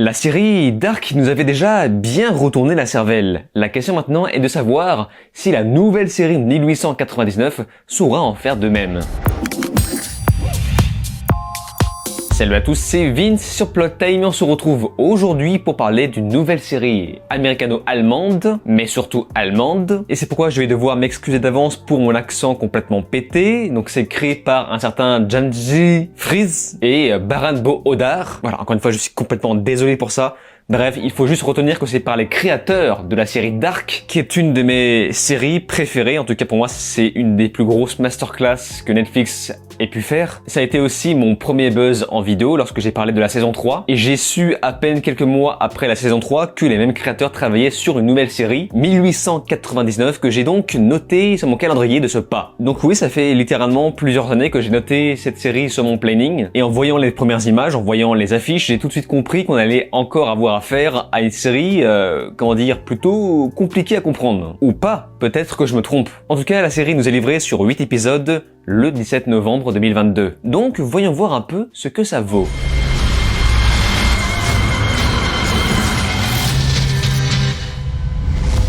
La série Dark nous avait déjà bien retourné la cervelle. La question maintenant est de savoir si la nouvelle série 1899 saura en faire de même. Salut à tous, c'est Vince sur Plot Time et on se retrouve aujourd'hui pour parler d'une nouvelle série américano-allemande, mais surtout allemande. Et c'est pourquoi je vais devoir m'excuser d'avance pour mon accent complètement pété. Donc c'est créé par un certain Janji Fries et Baran Bo Odar. Voilà, encore une fois, je suis complètement désolé pour ça. Bref, il faut juste retenir que c'est par les créateurs de la série Dark, qui est une de mes séries préférées. En tout cas pour moi, c'est une des plus grosses masterclass que Netflix ait pu faire. Ça a été aussi mon premier buzz en vidéo lorsque j'ai parlé de la saison 3. Et j'ai su à peine quelques mois après la saison 3 que les mêmes créateurs travaillaient sur une nouvelle série, 1899, que j'ai donc noté sur mon calendrier de ce pas. Donc oui, ça fait littéralement plusieurs années que j'ai noté cette série sur mon planning. Et en voyant les premières images, en voyant les affiches, j'ai tout de suite compris qu'on allait encore avoir affaire à une série, plutôt compliquée à comprendre. Ou pas, peut-être que je me trompe. En tout cas, la série nous est livrée sur 8 épisodes le 17 novembre 2022. Donc, voyons voir un peu ce que ça vaut.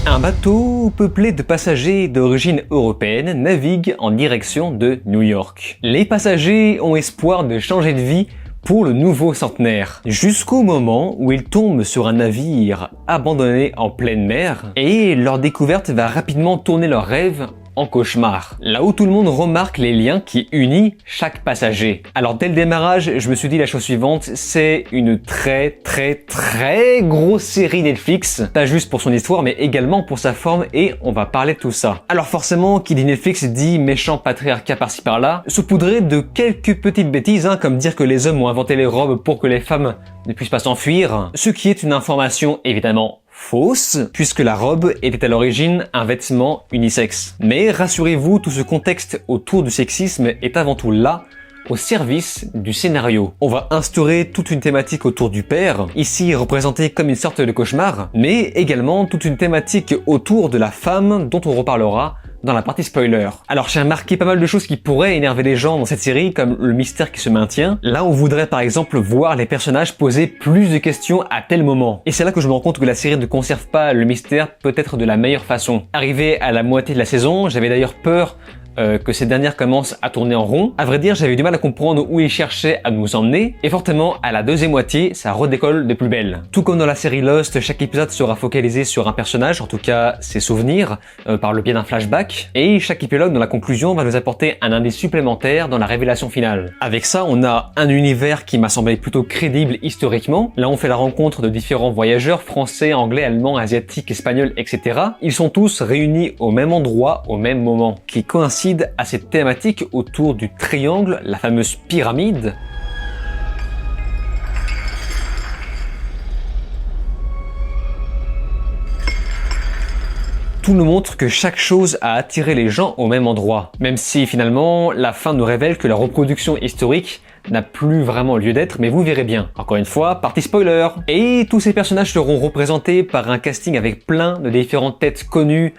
Un bateau peuplé de passagers d'origine européenne navigue en direction de New York. Les passagers ont espoir de changer de vie pour le nouveau centenaire, jusqu'au moment où ils tombent sur un navire abandonné en pleine mer et leur découverte va rapidement tourner leur rêve en cauchemar. Là où tout le monde remarque les liens qui unissent chaque passager. Alors dès le démarrage, je me suis dit la chose suivante, c'est une très grosse série Netflix, pas juste pour son histoire mais également pour sa forme et on va parler de tout ça. Alors forcément, qui dit Netflix dit méchant patriarcat par-ci par-là, saupoudré de quelques petites bêtises, comme dire que les hommes ont inventé les robes pour que les femmes ne puissent pas s'enfuir, ce qui est une information évidemment fausse, puisque la robe était à l'origine un vêtement unisexe. Mais rassurez-vous, tout ce contexte autour du sexisme est avant tout là, au service du scénario. On va instaurer toute une thématique autour du père, ici représenté comme une sorte de cauchemar, mais également toute une thématique autour de la femme dont on reparlera dans la partie spoiler. Alors j'ai remarqué pas mal de choses qui pourraient énerver les gens dans cette série, comme le mystère qui se maintient. Là on voudrait par exemple voir les personnages poser plus de questions à tel moment. Et c'est là que je me rends compte que la série ne conserve pas le mystère peut-être de la meilleure façon. Arrivé à la moitié de la saison, j'avais d'ailleurs peur que ces dernières commencent à tourner en rond. À vrai dire, j'avais du mal à comprendre où ils cherchaient à nous emmener, et fortement, à la deuxième moitié, ça redécolle de plus belle. Tout comme dans la série Lost, chaque épisode sera focalisé sur un personnage, en tout cas ses souvenirs, par le biais d'un flashback, et chaque épilogue dans la conclusion va nous apporter un indice supplémentaire dans la révélation finale. Avec ça, on a un univers qui m'a semblé plutôt crédible historiquement. Là, on fait la rencontre de différents voyageurs français, anglais, allemands, asiatiques, espagnols, etc. Ils sont tous réunis au même endroit, au même moment, qui coïncide à cette thématique autour du triangle, la fameuse pyramide. Tout nous montre que chaque chose a attiré les gens au même endroit, même si finalement la fin nous révèle que la reproduction historique n'a plus vraiment lieu d'être, mais vous verrez bien. Encore une fois, partie spoiler. Et tous ces personnages seront représentés par un casting avec plein de différentes têtes connues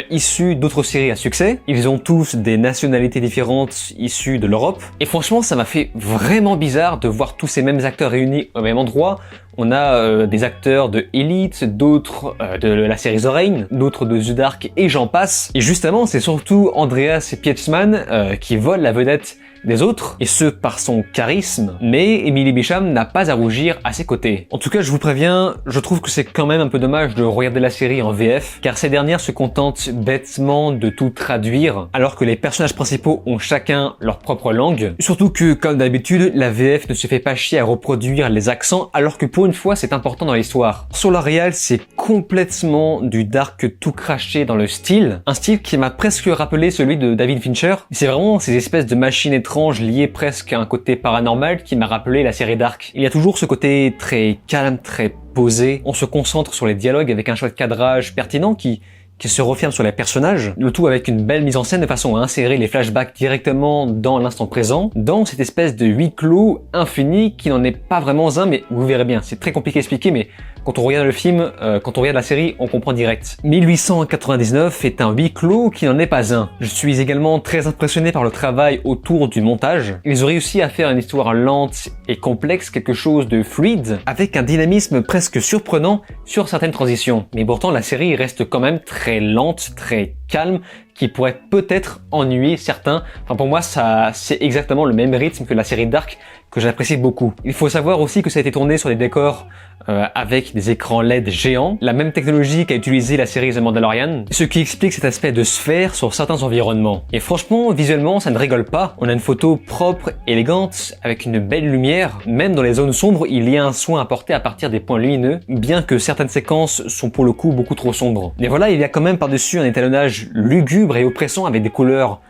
issues d'autres séries à succès. Ils ont tous des nationalités différentes issues de l'Europe. Et franchement, ça m'a fait vraiment bizarre de voir tous ces mêmes acteurs réunis au même endroit. On a des acteurs de Elite, d'autres de la série The Rain, d'autres de The Dark et j'en passe. Et justement, c'est surtout Andreas Pietzmann qui vole la vedette des autres, et ce par son charisme, mais Emily Bicham n'a pas à rougir à ses côtés. En tout cas, je vous préviens, je trouve que c'est quand même un peu dommage de regarder la série en VF, car ces dernières se contentent bêtement de tout traduire, alors que les personnages principaux ont chacun leur propre langue. Surtout que, comme d'habitude, la VF ne se fait pas chier à reproduire les accents, alors que pour une fois, c'est important dans l'histoire. Sur la réal, c'est complètement du dark tout craché dans le style, un style qui m'a presque rappelé celui de David Fincher. C'est vraiment ces espèces de machines étranges lié presque à un côté paranormal qui m'a rappelé la série Dark. Il y a toujours ce côté très calme, très posé. On se concentre sur les dialogues avec un choix de cadrage pertinent qui qui se referme sur les personnages, le tout avec une belle mise en scène de façon à insérer les flashbacks directement dans l'instant présent, dans cette espèce de huis clos infini qui n'en est pas vraiment un, mais vous verrez bien, c'est très compliqué à expliquer, mais quand on regarde le film, quand on regarde la série, on comprend direct. 1899 est un huis clos qui n'en est pas un. Je suis également très impressionné par le travail autour du montage. Ils ont réussi à faire une histoire lente et complexe, quelque chose de fluide, avec un dynamisme presque surprenant sur certaines transitions. Mais pourtant, la série reste quand même très lente, très calme, qui pourrait peut-être ennuyer certains. Enfin, pour moi, ça, c'est exactement le même rythme que la série Dark, que j'apprécie beaucoup. Il faut savoir aussi que ça a été tourné sur des décors avec des écrans LED géants, la même technologie qu'a utilisé la série The Mandalorian, ce qui explique cet aspect de sphère sur certains environnements. Et franchement, visuellement, ça ne rigole pas. On a une photo propre, élégante, avec une belle lumière. Même dans les zones sombres, il y a un soin apporté à partir des points lumineux, bien que certaines séquences sont pour le coup beaucoup trop sombres. Mais voilà, il y a quand même par-dessus un étalonnage lugubre et oppressant avec des couleurs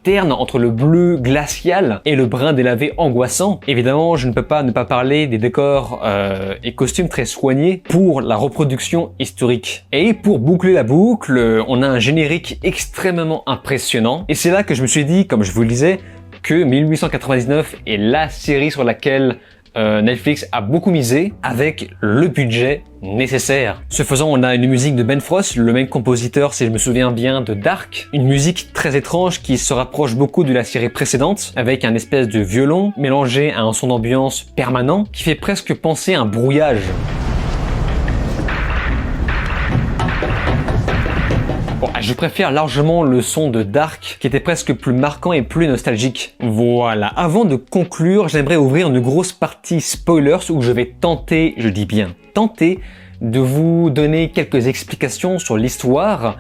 terne entre le bleu glacial et le brun délavé angoissant. Évidemment, je ne peux pas ne pas parler des décors et costumes très soignés pour la reproduction historique. Et pour boucler la boucle, on a un générique extrêmement impressionnant. Et c'est là que je me suis dit, comme je vous le disais, que 1899 est la série sur laquelle Netflix a beaucoup misé avec le budget nécessaire. Ce faisant, on a une musique de Ben Frost, le même compositeur, si je me souviens bien, de Dark. Une musique très étrange qui se rapproche beaucoup de la série précédente, avec un espèce de violon mélangé à un son d'ambiance permanent qui fait presque penser à un brouillage. Bon, je préfère largement le son de Dark, qui était presque plus marquant et plus nostalgique. Voilà, avant de conclure, j'aimerais ouvrir une grosse partie spoilers où je vais tenter, je dis bien tenter, de vous donner quelques explications sur l'histoire,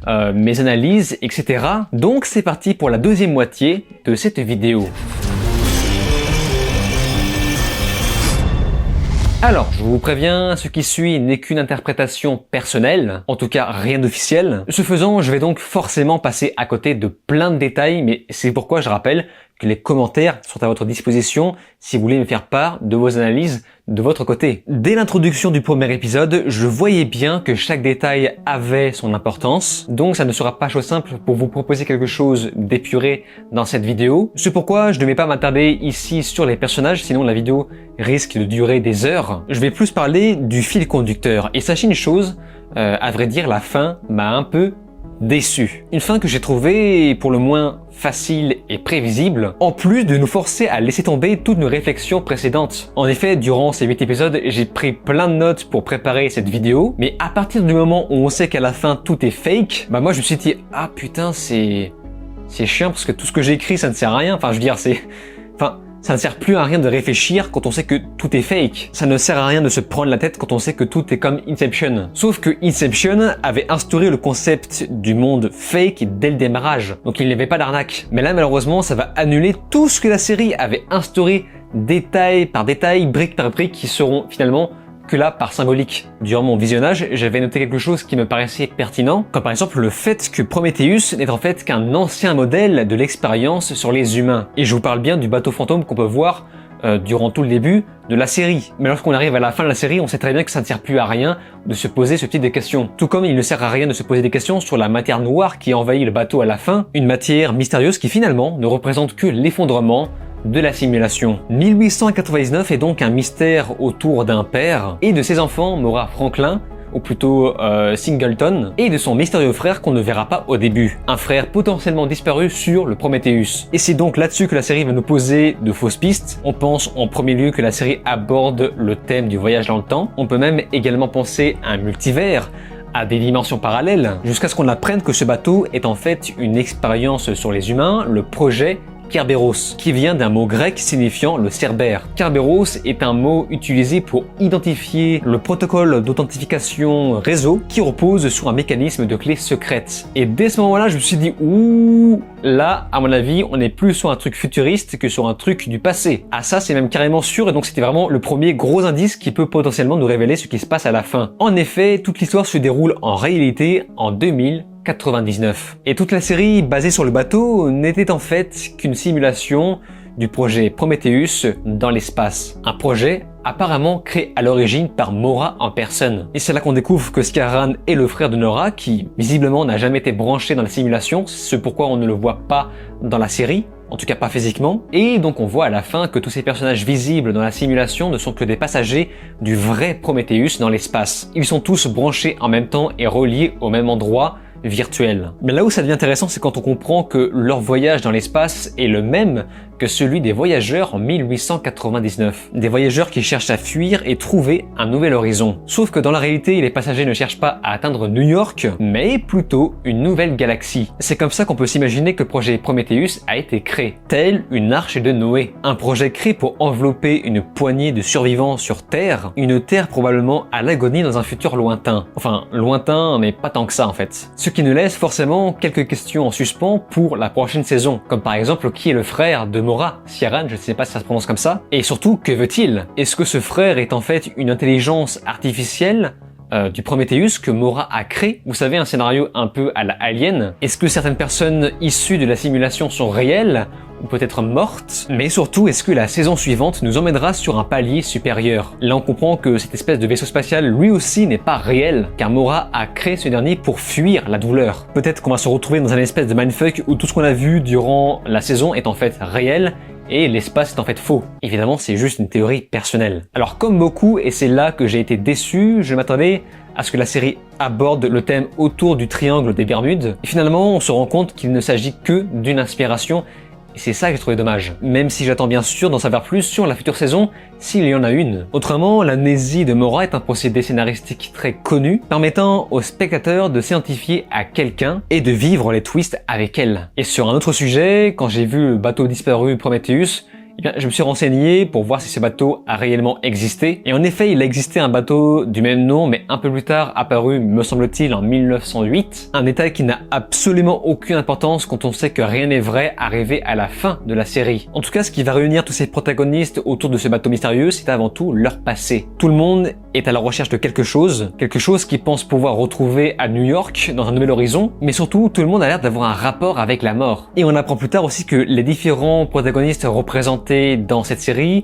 mes analyses, etc. Donc c'est parti pour la deuxième moitié de cette vidéo. Alors, je vous préviens, ce qui suit n'est qu'une interprétation personnelle, en tout cas rien d'officiel. Ce faisant, je vais donc forcément passer à côté de plein de détails, mais c'est pourquoi je rappelle que les commentaires sont à votre disposition si vous voulez me faire part de vos analyses de votre côté. Dès l'introduction du premier épisode, je voyais bien que chaque détail avait son importance, donc ça ne sera pas chose simple pour vous proposer quelque chose d'épuré dans cette vidéo. C'est pourquoi je ne vais pas m'attarder ici sur les personnages, sinon la vidéo risque de durer des heures. Je vais plus parler du fil conducteur. Et sachez une chose, à vrai dire, la fin m'a un peu déçu. Une fin que j'ai trouvée pour le moins facile et prévisible, en plus de nous forcer à laisser tomber toutes nos réflexions précédentes. En effet, durant ces 8 épisodes, j'ai pris plein de notes pour préparer cette vidéo, mais à partir du moment où on sait qu'à la fin tout est fake, bah moi je me suis dit, ah putain c'est chiant parce que tout ce que j'ai écrit ça ne sert à rien, enfin je veux dire ça ne sert plus à rien de réfléchir quand on sait que tout est fake. Ça ne sert à rien de se prendre la tête quand on sait que tout est comme Inception. Sauf que Inception avait instauré le concept du monde fake dès le démarrage. Donc il n'y avait pas d'arnaque. Mais là, malheureusement, ça va annuler tout ce que la série avait instauré détail par détail, brique par brique, qui seront finalement que là par symbolique. Durant mon visionnage, j'avais noté quelque chose qui me paraissait pertinent, comme par exemple le fait que Prometheus n'est en fait qu'un ancien modèle de l'expérience sur les humains. Et je vous parle bien du bateau fantôme qu'on peut voir durant tout le début de la série. Mais lorsqu'on arrive à la fin de la série, on sait très bien que ça ne sert plus à rien de se poser ce type de questions. Tout comme il ne sert à rien de se poser des questions sur la matière noire qui envahit le bateau à la fin, une matière mystérieuse qui finalement ne représente que l'effondrement de la simulation. 1899 est donc un mystère autour d'un père et de ses enfants, Maura Franklin, ou plutôt Singleton, et de son mystérieux frère qu'on ne verra pas au début. Un frère potentiellement disparu sur le Prometheus. Et c'est donc là-dessus que la série va nous poser de fausses pistes. On pense en premier lieu que la série aborde le thème du voyage dans le temps. On peut même également penser à un multivers, à des dimensions parallèles, jusqu'à ce qu'on apprenne que ce bateau est en fait une expérience sur les humains, le projet Kerberos, qui vient d'un mot grec signifiant le cerbère. Kerberos est un mot utilisé pour identifier le protocole d'authentification réseau qui repose sur un mécanisme de clé secrète. Et dès ce moment-là, je me suis dit, ouh, là, à mon avis, on est plus sur un truc futuriste que sur un truc du passé. Ah ça, c'est même carrément sûr, et donc c'était vraiment le premier gros indice qui peut potentiellement nous révéler ce qui se passe à la fin. En effet, toute l'histoire se déroule en réalité en 2099. Et toute la série basée sur le bateau n'était en fait qu'une simulation, du projet Prometheus dans l'espace. Un projet apparemment créé à l'origine par Mora en personne. Et c'est là qu'on découvre que Scarran est le frère de Nora, qui visiblement n'a jamais été branché dans la simulation, ce pourquoi on ne le voit pas dans la série, en tout cas pas physiquement. Et donc on voit à la fin que tous ces personnages visibles dans la simulation ne sont que des passagers du vrai Prometheus dans l'espace. Ils sont tous branchés en même temps et reliés au même endroit virtuel. Mais là où ça devient intéressant, c'est quand on comprend que leur voyage dans l'espace est le même que celui des voyageurs en 1899. Des voyageurs qui cherchent à fuir et trouver un nouvel horizon. Sauf que dans la réalité, les passagers ne cherchent pas à atteindre New York, mais plutôt une nouvelle galaxie. C'est comme ça qu'on peut s'imaginer que le projet Prometheus a été créé, tel une arche de Noé. Un projet créé pour envelopper une poignée de survivants sur Terre, une Terre probablement à l'agonie dans un futur lointain. Enfin, lointain, mais pas tant que ça en fait. Ce qui nous laisse forcément quelques questions en suspens pour la prochaine saison, comme par exemple qui est le frère de Mora, Scarran, je ne sais pas si ça se prononce comme ça, et surtout que veut-il? Est-ce que ce frère est en fait une intelligence artificielle du Prometheus que Mora a créé? Vous savez, un scénario un peu à la Alien. Est-ce que certaines personnes issues de la simulation sont réelles ou peut-être mortes? Mais surtout, est-ce que la saison suivante nous emmènera sur un palier supérieur? Là, on comprend que cette espèce de vaisseau spatial, lui aussi, n'est pas réel, car Mora a créé ce dernier pour fuir la douleur. Peut-être qu'on va se retrouver dans un espèce de mindfuck où tout ce qu'on a vu durant la saison est en fait réel, et l'espace est en fait faux. Évidemment, c'est juste une théorie personnelle. Alors comme beaucoup, et c'est là que j'ai été déçu, je m'attendais à ce que la série aborde le thème autour du triangle des Bermudes. Et finalement, on se rend compte qu'il ne s'agit que d'une inspiration, et c'est ça que j'ai trouvé dommage. Même si j'attends bien sûr d'en savoir plus sur la future saison, s'il y en a une. Autrement, l'amnésie de Mora est un procédé scénaristique très connu, permettant au spectateur de s'identifier à quelqu'un et de vivre les twists avec elle. Et sur un autre sujet, quand j'ai vu le bateau disparu Prometheus, eh bien, je me suis renseigné pour voir si ce bateau a réellement existé. Et en effet, il a existé un bateau du même nom, mais un peu plus tard apparu, me semble-t-il, en 1908. Un détail qui n'a absolument aucune importance quand on sait que rien n'est vrai arrivé à la fin de la série. En tout cas, ce qui va réunir tous ces protagonistes autour de ce bateau mystérieux, c'est avant tout leur passé. Tout le monde est à la recherche de quelque chose qu'ils pensent pouvoir retrouver à New York, dans un nouvel horizon, mais surtout, tout le monde a l'air d'avoir un rapport avec la mort. Et on apprend plus tard aussi que les différents protagonistes représentés dans cette série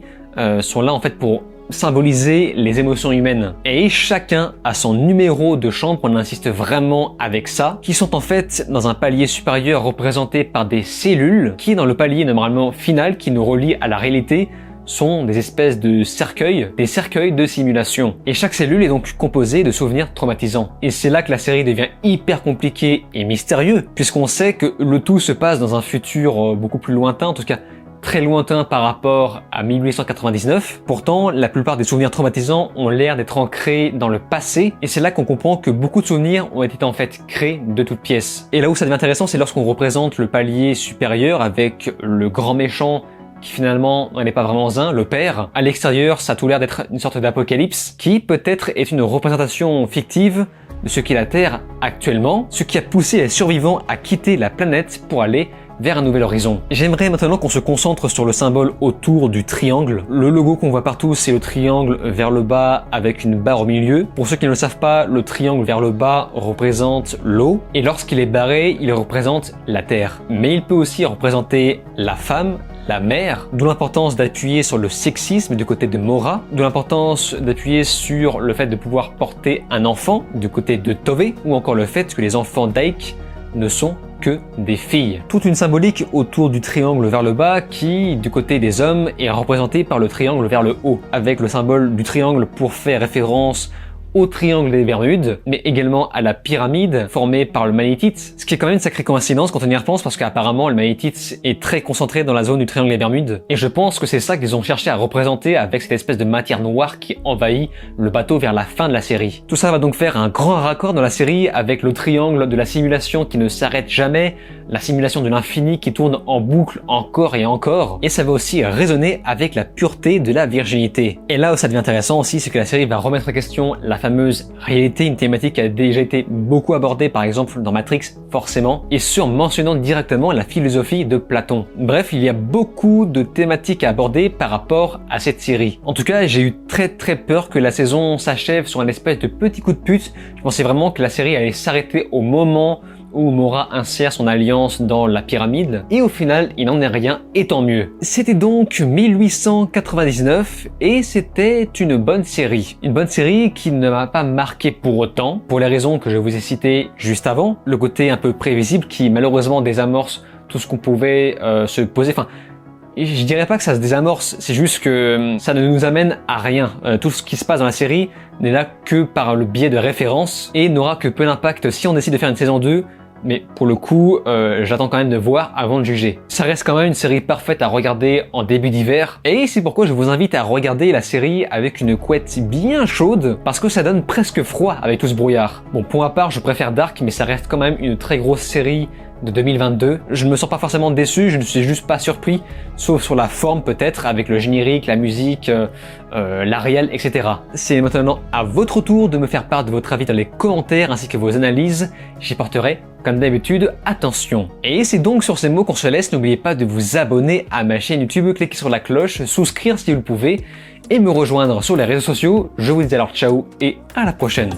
sont là en fait pour symboliser les émotions humaines. Et chacun a son numéro de chambre, on insiste vraiment avec ça, qui sont en fait dans un palier supérieur représentés par des cellules qui, dans le palier normalement final qui nous relie à la réalité, sont des espèces de cercueils, des cercueils de simulation. Et chaque cellule est donc composée de souvenirs traumatisants. Et c'est là que la série devient hyper compliquée et mystérieux, puisqu'on sait que le tout se passe dans un futur beaucoup plus lointain, en tout cas très lointain par rapport à 1899. Pourtant, la plupart des souvenirs traumatisants ont l'air d'être ancrés dans le passé, et c'est là qu'on comprend que beaucoup de souvenirs ont été en fait créés de toutes pièces. Et là où ça devient intéressant, c'est lorsqu'on représente le palier supérieur avec le grand méchant qui finalement n'en est pas vraiment un, le père. À l'extérieur, ça a tout l'air d'être une sorte d'apocalypse, qui peut-être est une représentation fictive de ce qu'est la Terre actuellement, ce qui a poussé les survivants à quitter la planète pour aller vers un nouvel horizon. J'aimerais maintenant qu'on se concentre sur le symbole autour du triangle. Le logo qu'on voit partout, c'est le triangle vers le bas avec une barre au milieu. Pour ceux qui ne le savent pas, le triangle vers le bas représente l'eau, et lorsqu'il est barré, il représente la terre. Mais il peut aussi représenter la femme, la mère, d'où l'importance d'appuyer sur le sexisme du côté de Mora, d'où l'importance d'appuyer sur le fait de pouvoir porter un enfant du côté de Tove, ou encore le fait que les enfants d'Ike ne sont que des filles. Toute une symbolique autour du triangle vers le bas qui, du côté des hommes, est représentée par le triangle vers le haut, avec le symbole du triangle pour faire référence au triangle des Bermudes, mais également à la pyramide formée par le magnétite, ce qui est quand même une sacrée coïncidence quand on y repense, parce qu'apparemment le magnétite est très concentré dans la zone du triangle des Bermudes, et je pense que c'est ça qu'ils ont cherché à représenter avec cette espèce de matière noire qui envahit le bateau vers la fin de la série. Tout ça va donc faire un grand raccord dans la série avec le triangle de la simulation qui ne s'arrête jamais, la simulation de l'infini qui tourne en boucle encore et encore, et ça va aussi résonner avec la pureté de la virginité. Et là où ça devient intéressant aussi, c'est que la série va remettre en question la fameuse réalité, une thématique qui a déjà été beaucoup abordée par exemple dans Matrix, forcément, et mentionnant directement la philosophie de Platon. Bref, il y a beaucoup de thématiques à aborder par rapport à cette série. En tout cas, j'ai eu très peur que la saison s'achève sur un espèce de petit coup de pute. Je pensais vraiment que la série allait s'arrêter au moment où Mora insère son alliance dans la pyramide, et au final il n'en est rien et tant mieux. C'était donc 1899 et c'était une bonne série. Une bonne série qui ne m'a pas marqué pour autant, pour les raisons que je vous ai citées juste avant, le côté un peu prévisible qui malheureusement désamorce tout ce qu'on pouvait se poser. Enfin, je dirais pas que ça se désamorce, c'est juste que ça ne nous amène à rien. Tout ce qui se passe dans la série n'est là que par le biais de références et n'aura que peu d'impact si on décide de faire une saison 2, mais pour le coup, j'attends quand même de voir avant de juger. Ça reste quand même une série parfaite à regarder en début d'hiver, et c'est pourquoi je vous invite à regarder la série avec une couette bien chaude, parce que ça donne presque froid avec tout ce brouillard. Bon, pour ma part, je préfère Dark, mais ça reste quand même une très grosse série de 2022. Je ne me sens pas forcément déçu, je ne suis juste pas surpris, sauf sur la forme peut-être, avec le générique, la musique, l'Ariel, etc. C'est maintenant à votre tour de me faire part de votre avis dans les commentaires ainsi que vos analyses, j'y porterai comme d'habitude attention. Et c'est donc sur ces mots qu'on se laisse, n'oubliez pas de vous abonner à ma chaîne YouTube, cliquez sur la cloche, souscrire si vous le pouvez, et me rejoindre sur les réseaux sociaux. Je vous dis alors ciao et à la prochaine.